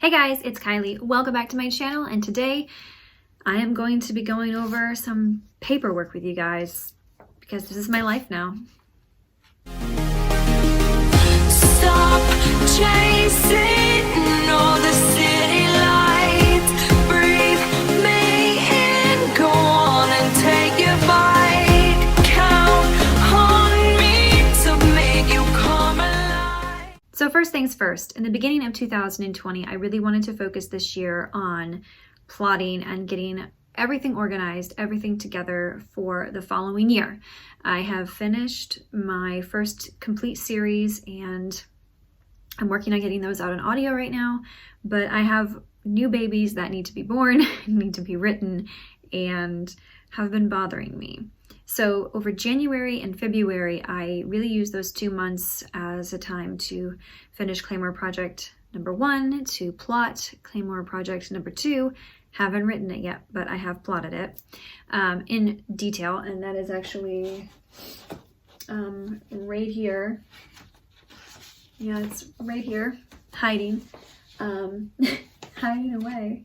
Hey guys, it's Kylie. Welcome back to my channel, and today I am going to be going over some paperwork with you guys because this is my life now. Stop chasing all the city lights. Breathe me in, go on and take your bite. Count on me to make you come alive. So first things first, in the beginning of 2020, I really wanted to focus this year on plotting and getting everything organized, everything together for the following year. I have finished my first complete series and I'm working on getting those out in audio right now, but I have new babies that need to be born, need to be written, and have been bothering me. So over January and February, I really used those 2 months as a time to finish Claymore Project number 1, to plot Claymore Project number 2. Haven't written it yet, but I have plotted it in detail, and that is actually right here. Yeah, it's right here, hiding away.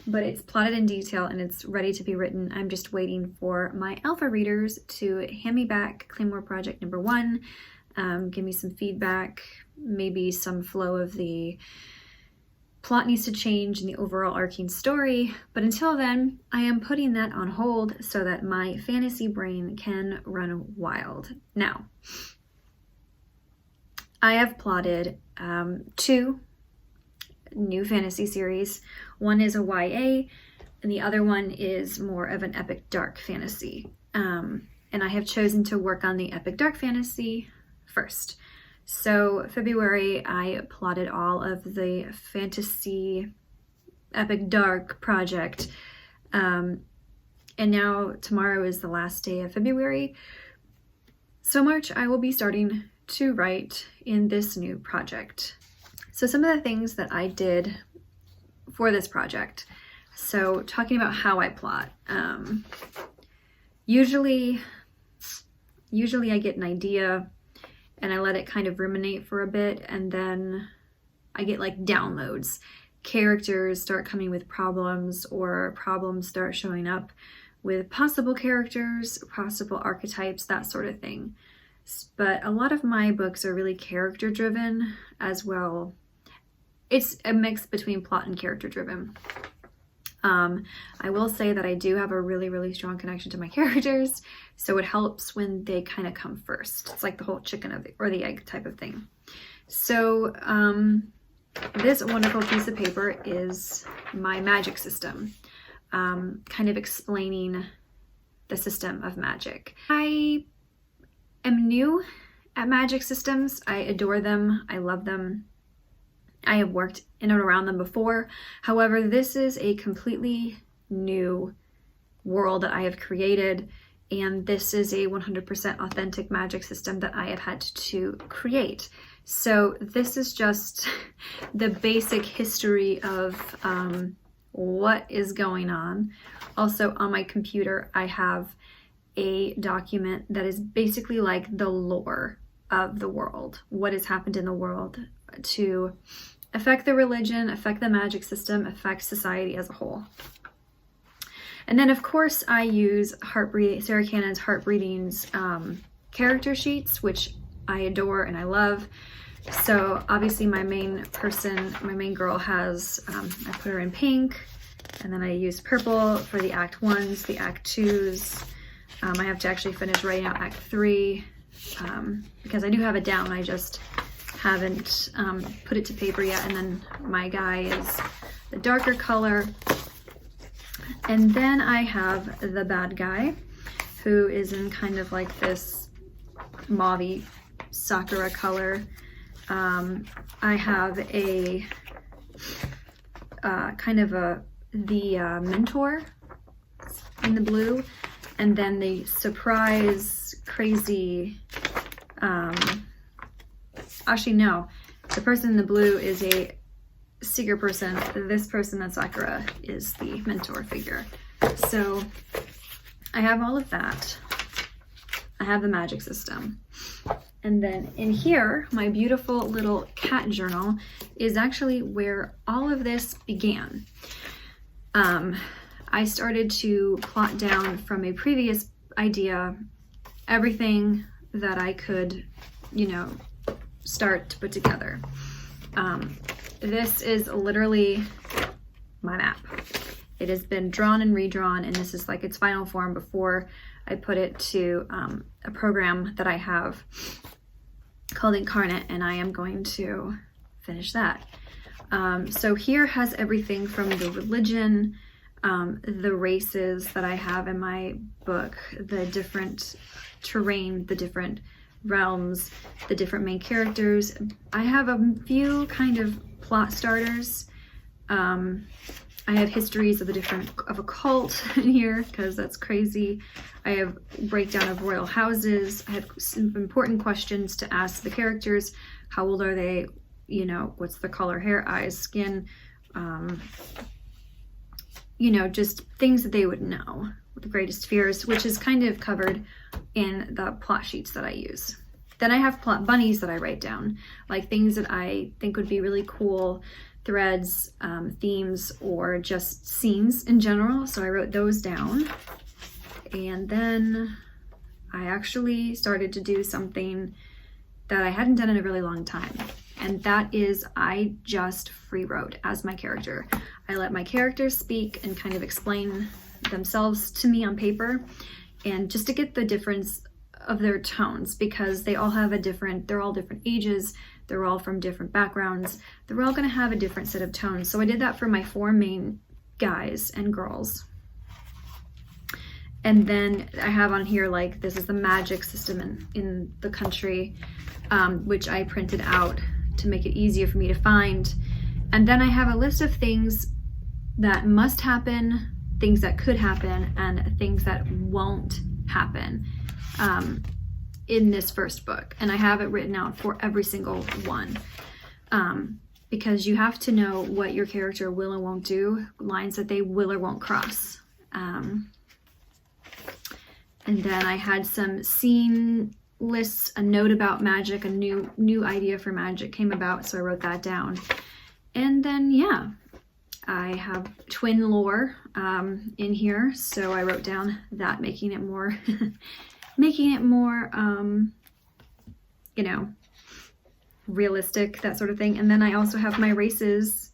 But it's plotted in detail and it's ready to be written. I'm just waiting for my alpha readers to hand me back Claymore Project number 1, give me some feedback, maybe some flow of the plot needs to change in the overall arcing story. But until then, I am putting that on hold so that my fantasy brain can run wild. Now, I have plotted 2 new fantasy series. One is a YA and the other one is more of an epic dark fantasy. And I have chosen to work on the epic dark fantasy first. So February, I plotted all of the fantasy epic dark project. And now tomorrow is the last day of February. So March, I will be starting to write in this new project. So some of the things that I did for this project. So talking about how I plot. Usually I get an idea and I let it kind of ruminate for a bit, and then I get like downloads. Characters start coming with problems, or problems start showing up with possible characters, possible archetypes, that sort of thing. But a lot of my books are really character driven as well. It's a mix between plot and character driven. I will say that I do have a really strong connection to my characters, so it helps when they kind of come first. It's like the whole chicken or the egg type of thing. So this wonderful piece of paper is my magic system, kind of explaining the system of magic. I am new at magic systems. I adore them. I love them. I have worked in and around them before. However, this is a completely new world that I have created, and this is a 100% authentic magic system that I have had to create. So this is just the basic history of what is going on. Also on my computer, I have a document that is basically like the lore of the world, what has happened in the world to affect the religion, affect the magic system, affect society as a whole. And then of course I use Sarah Cannon's Heartbreeding's character sheets, which I adore and I love. So obviously my main girl has, I put her in pink, and then I use purple for the act 1s, the act 2s. I have to actually finish writing out act 3 because I do have it down. I just haven't put it to paper yet. And then my guy is the darker color. And then I have the bad guy, who is in kind of like this mauve sakura color. I have a kind of the mentor in the blue, and then the surprise crazy, actually no, the person in the blue is a seeker person. This person, that's Sakura, is the mentor figure. So I have all of that. I have the magic system. And then in here, my beautiful little cat journal is actually where all of this began. I started to plot down from a previous idea everything that I could, start to put together. This is literally my map. It has been drawn and redrawn, and this is like its final form before I put it to a program that I have called Incarnate, and I am going to finish that. So here has everything from the religion, the races that I have in my book, the different terrain, the different realms, the different main characters. I have a few kind of plot starters. I have histories of a cult in here because that's crazy. I have breakdown of royal houses. I have some important questions to ask the characters. How old are they? What's the color, hair, eyes, skin? Just things that they would know. The greatest fears, which is kind of covered in the plot sheets that I use. Then I have plot bunnies that I write down, like things that I think would be really cool, threads, themes, or just scenes in general. So I wrote those down. And then I actually started to do something that I hadn't done in a really long time. And that is I just free wrote as my character. I let my characters speak and kind of explain themselves to me on paper, and just to get the difference of their tones, because they all have they're all different ages, they're all from different backgrounds, they're all going to have a different set of tones. So I did that for my 4 main guys and girls. And then I have on here, like, this is the magic system in the country, which I printed out to make it easier for me to find. And then I have a list of things that must happen, things that could happen, and things that won't happen in this first book. And I have it written out for every single one, because you have to know what your character will and won't do, lines that they will or won't cross. And then I had some scene lists, a note about magic, a new idea for magic came about, so I wrote that down. And then, yeah, I have twin lore in here, so I wrote down that, making it more, realistic, that sort of thing. And then I also have my races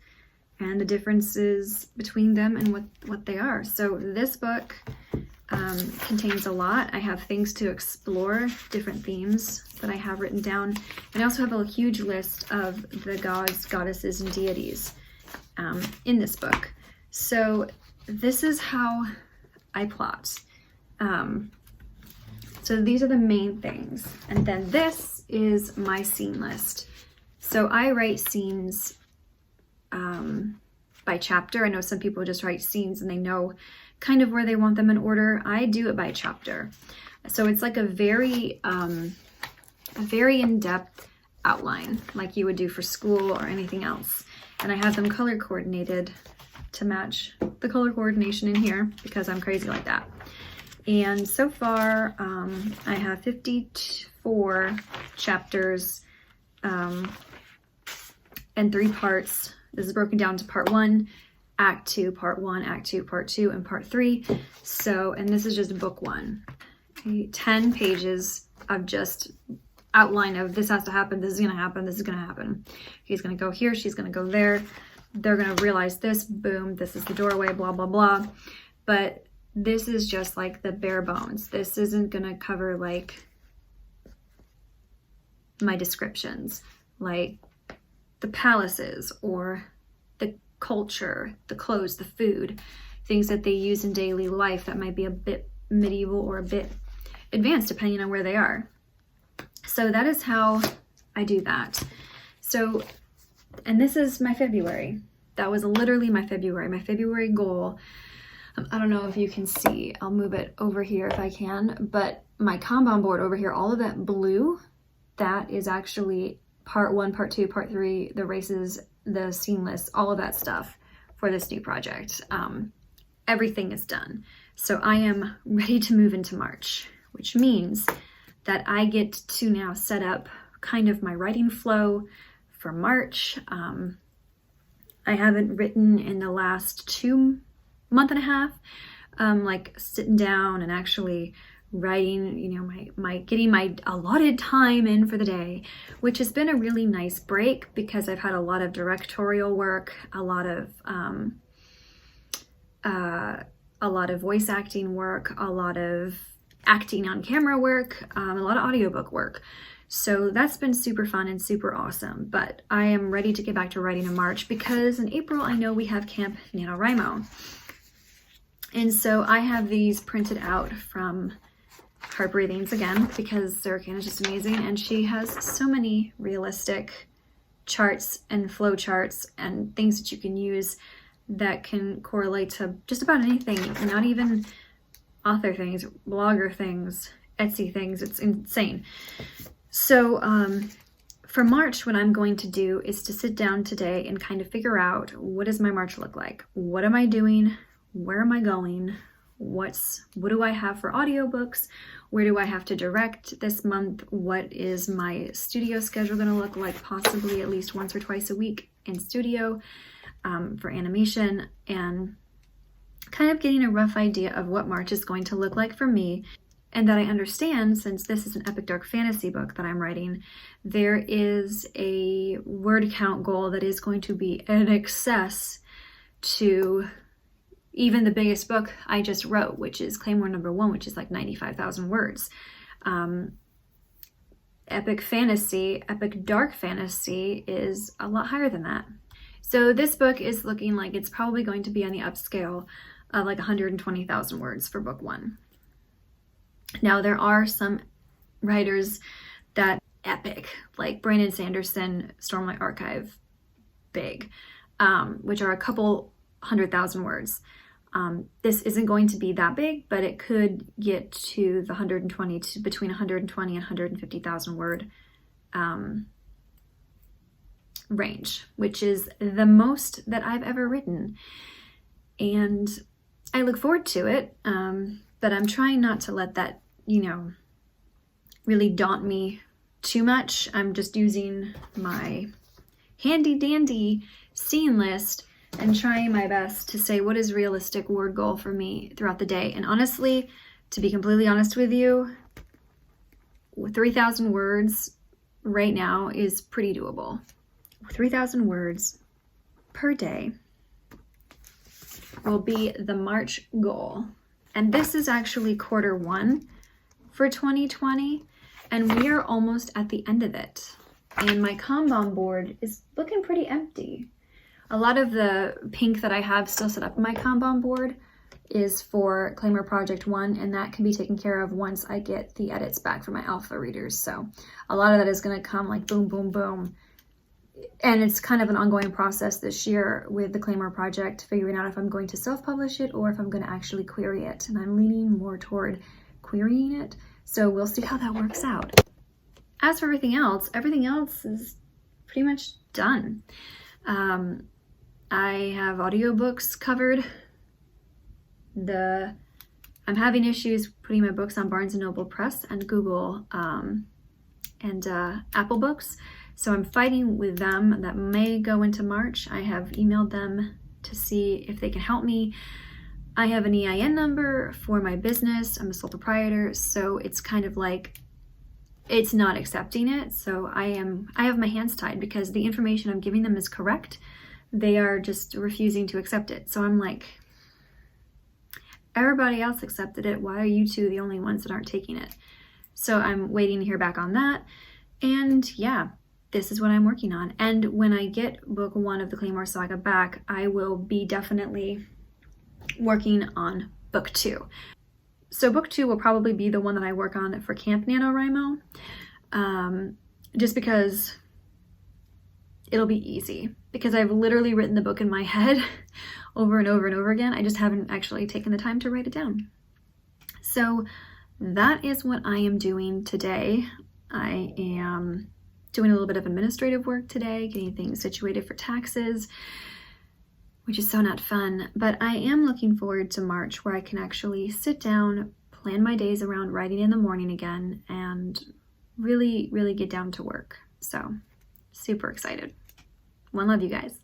and the differences between them and what they are. So this book contains a lot. I have things to explore, different themes that I have written down. And I also have a huge list of the gods, goddesses, and deities in this book. So this is how I plot. So these are the main things. And then this is my scene list. So I write scenes by chapter. I know some people just write scenes and they know kind of where they want them in order. I do it by chapter. So it's like a very in-depth outline, like you would do for school or anything else. And I have them color coordinated to match the color coordination in here because I'm crazy like that. And so far, I have 54 chapters and 3 parts. This is broken down to part 1, Act 2, part 1, Act 2, part 2, and part 3. So, and this is just book 1. 10 pages of just outline of this has to happen, this is going to happen, this is going to happen. He's going to go here, she's going to go there. They're going to realize this, boom, this is the doorway, blah, blah, blah. But this is just like the bare bones. This isn't going to cover like my descriptions, like the palaces or the culture, the clothes, the food, things that they use in daily life that might be a bit medieval or a bit advanced depending on where they are. So that is how I do that. So, and this is my February. That was literally my February goal. I don't know if you can see, I'll move it over here if I can, but my Kanban board over here, all of that blue, that is actually part 1, part 2, part 3, the races, the scene list, all of that stuff for this new project. Everything is done. So I am ready to move into March, which means that I get to now set up kind of my writing flow for March. I haven't written in the last 2 months and a half, like sitting down and actually writing, you know, my getting my allotted time in for the day, which has been a really nice break because I've had a lot of directorial work, a lot of voice acting work, a lot of acting on camera work, a lot of audiobook work. So that's been super fun and super awesome. But I am ready to get back to writing in March because in April I know we have Camp NaNoWriMo. And so I have these printed out from Heart Breathings again because Sarah Kane is just amazing, and she has so many realistic charts and flow charts and things that you can use that can correlate to just about anything, not even author things, blogger things, Etsy things. It's insane. So for March, what I'm going to do is to sit down today and kind of figure out, what does my March look like? What am I doing? Where am I going? What do I have for audiobooks? Where do I have to direct this month? What is my studio schedule going to look like? Possibly at least once or twice a week in studio for animation, and kind of getting a rough idea of what March is going to look like for me. And that I understand, since this is an epic dark fantasy book that I'm writing, there is a word count goal that is going to be in excess to even the biggest book I just wrote, which is Claymore #1, which is like 95,000 words. Epic fantasy, epic dark fantasy is a lot higher than that. So this book is looking like it's probably going to be on the upscale of like 120,000 words for book 1. Now there are some writers that epic, like Brandon Sanderson, Stormlight Archive, big, which are a couple 100,000 words. This isn't going to be that big, but it could get to the 120 to between 120 and 150,000 word range, which is the most that I've ever written. And I look forward to it, but I'm trying not to let that, you know, really daunt me too much. I'm just using my handy dandy scene list and trying my best to say what is realistic word goal for me throughout the day. And honestly, to be completely honest with you, 3,000 words right now is pretty doable. 3,000 words per day will be the March goal. And this is actually quarter 1 for 2020, and we are almost at the end of it. And my Kanban board is looking pretty empty. A lot of the pink that I have still set up in my Kanban board is for Claymore Project 1, and that can be taken care of once I get the edits back from my alpha readers. So a lot of that is going to come like boom, boom, boom. And it's kind of an ongoing process this year with the Claymore Project, figuring out if I'm going to self-publish it or if I'm going to actually query it. And I'm leaning more toward querying it. So we'll see how that works out. As for everything else is pretty much done. I have audiobooks covered. I'm having issues putting my books on Barnes & Noble Press and Google and Apple Books. So I'm fighting with them. That may go into March. I have emailed them to see if they can help me. I have an EIN number for my business. I'm a sole proprietor, so it's kind of like it's not accepting it. So I have my hands tied because the information I'm giving them is correct. They are just refusing to accept it. So I'm like, everybody else accepted it. Why are you two the only ones that aren't taking it? So I'm waiting to hear back on that. And yeah, this is what I'm working on. And when I get book 1 of the Claymore Saga back, I will be definitely working on book 2. So book 2 will probably be the one that I work on for Camp NaNoWriMo, just because it'll be easy. Because I've literally written the book in my head over and over and over again. I just haven't actually taken the time to write it down. So that is what I am doing today. I am doing a little bit of administrative work today, getting things situated for taxes, which is so not fun. But I am looking forward to March, where I can actually sit down, plan my days around writing in the morning again and really, really get down to work. So super excited. One love, you guys.